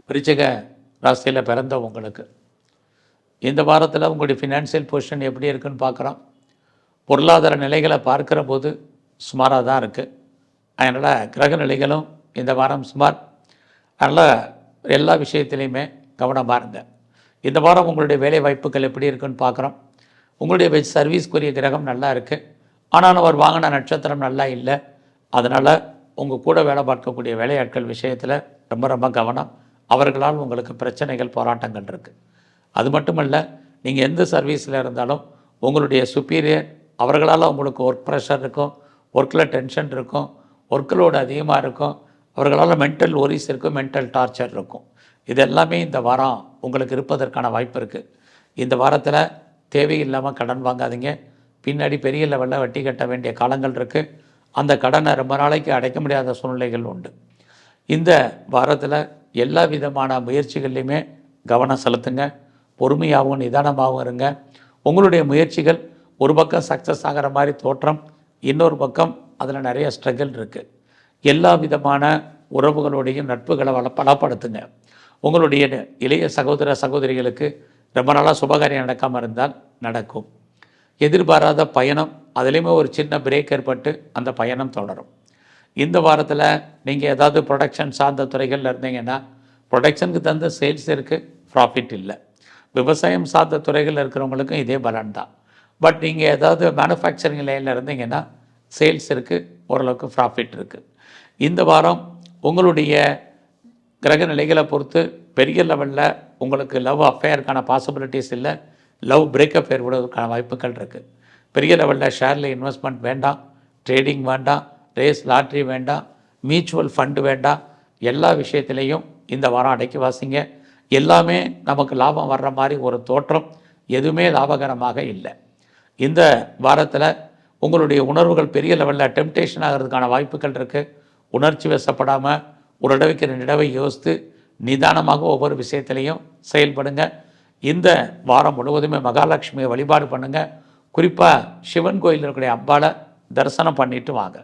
விருச்சிக ராசியில் பிறந்த உங்களுக்கு இந்த வாரத்தில் உங்களுடைய ஃபினான்ஷியல் பொசிஷன் எப்படி இருக்குன்னு பார்க்குறோம். பொருளாதார நிலைகளை பார்க்குற போது சுமாராக தான் இருக்குது. அதனால் கிரக நிலைகளும் இந்த வாரம் சுமார். அதனால் எல்லா விஷயத்துலையுமே கவனமாக இருங்க. இந்த வாரம் உங்களுடைய வேலை வாய்ப்புகள் எப்படி இருக்குன்னு பார்க்குறோம். உங்களுடைய சர்வீஸ்க்குரிய கிரகம் நல்லா இருக்குது. ஆனாலும் அவர் வாங்கின நட்சத்திரம் நல்லா இல்லை. அதனால் உங்கள் கூட வேலை பார்க்கக்கூடிய வேலையாட்கள் விஷயத்தில் ரொம்ப ரொம்ப கவனம். அவர்களால் உங்களுக்கு பிரச்சனைகள் போராட்டங்கள் இருக்குது. அது மட்டுமல்ல, நீங்கள் எந்த சர்வீஸில் இருந்தாலும் உங்களுடைய சுப்பீரியர் அவர்களால் உங்களுக்கு ஒர்க் ப்ரெஷர் இருக்கும், ஒர்க்கில் டென்ஷன் இருக்கும், ஒர்க்லோடு அதிகமாக இருக்கும், அவர்களால் மென்டல் ஒரிஸ் இருக்கும், மென்டல் டார்ச்சர் இருக்கும். இது எல்லாமே இந்த வாரம் உங்களுக்கு இருப்பதற்கான வாய்ப்பு இருக்குது. இந்த வாரத்தில் தேவையில்லாமல் கடன் வாங்காதீங்க. பின்னாடி பெரிய லெவலில் வட்டி கட்ட வேண்டிய காலங்கள் இருக்குது. அந்த கடனை ரொம்ப நாளைக்கு அடைக்க முடியாத சூழ்நிலைகள் உண்டு. இந்த வாரத்தில் எல்லா விதமான முயற்சிகள்லையுமே கவனம் செலுத்துங்க. பொறுமையாகவும் நிதானமாகவும் இருங்க. உங்களுடைய முயற்சிகள் ஒரு பக்கம் சக்ஸஸ் ஆகிற மாதிரி தோற்றம், இன்னொரு பக்கம் அதில் நிறைய ஸ்ட்ரகிள் இருக்குது. எல்லா விதமான உறவுகளுடையும் நட்புகளை பலப்படுத்துங்க. உங்களுடைய இளைய சகோதர சகோதரிகளுக்கு ரொம்ப நாளாக சுபகாரியம் நடக்காமல் இருந்தால் நடக்கும். எதிர்பாராத பயணம், அதுலேயுமே ஒரு சின்ன பிரேக் ஏற்பட்டு அந்த பயணம் தொடரும். இந்த வாரத்தில் நீங்கள் ஏதாவது ப்ரொடக்ஷன் சார்ந்த துறைகளில் இருந்தீங்கன்னா ப்ரொடக்ஷனுக்கு தகுந்த சேல்ஸ் இருக்குது, ப்ராஃபிட் இல்லை. விவசாயம் சார்ந்த துறைகளில் இருக்கிறவங்களுக்கும் இதே பலன் தான். பட் நீங்கள் ஏதாவது மேனுஃபேக்சரிங் லைனில் இருந்தீங்கன்னா சேல்ஸ் இருக்குது, ஓரளவுக்கு ப்ராஃபிட் இருக்குது. இந்த வாரம் உங்களுடைய கிரக நிலைகளை பொறுத்து பெரிய லெவலில் உங்களுக்கு லவ் அஃபேருக்கான பாசிபிலிட்டிஸ் இல்லை. லவ் பிரேக்கப் ஏற்படுவதற்கான வாய்ப்புகள் இருக்குது. பெரிய லெவலில் ஷேரில் இன்வெஸ்ட்மெண்ட் வேண்டாம், ட்ரேடிங் வேண்டாம், ரேஸ் லாட்ரி வேண்டாம், மியூச்சுவல் ஃபண்டு வேண்டாம். எல்லா விஷயத்துலேயும் இந்த வாரம் அடக்கி வாசிங்க. எல்லாமே நமக்கு லாபம் வர்ற மாதிரி ஒரு தோற்றம், எதுவுமே லாபகரமாக இல்லை. இந்த வாரத்தில் உங்களுடைய உணர்வுகள் பெரிய லெவலில் டெம்டேஷன் ஆகிறதுக்கான வாய்ப்புகள் இருக்குது. உணர்ச்சி வசப்படாமல் ஒரு தடவைக்கு 2 தடவை யோசித்து நிதானமாக ஒவ்வொரு விஷயத்திலையும் செயல்படுங்க. இந்த வாரம் முழுவதுமே மகாலட்சுமியை வழிபாடு பண்ணுங்கள். குறிப்பாக சிவன் கோயிலில் இருக்கக்கூடிய அம்பாளை தரிசனம் பண்ணிட்டு வாங்க.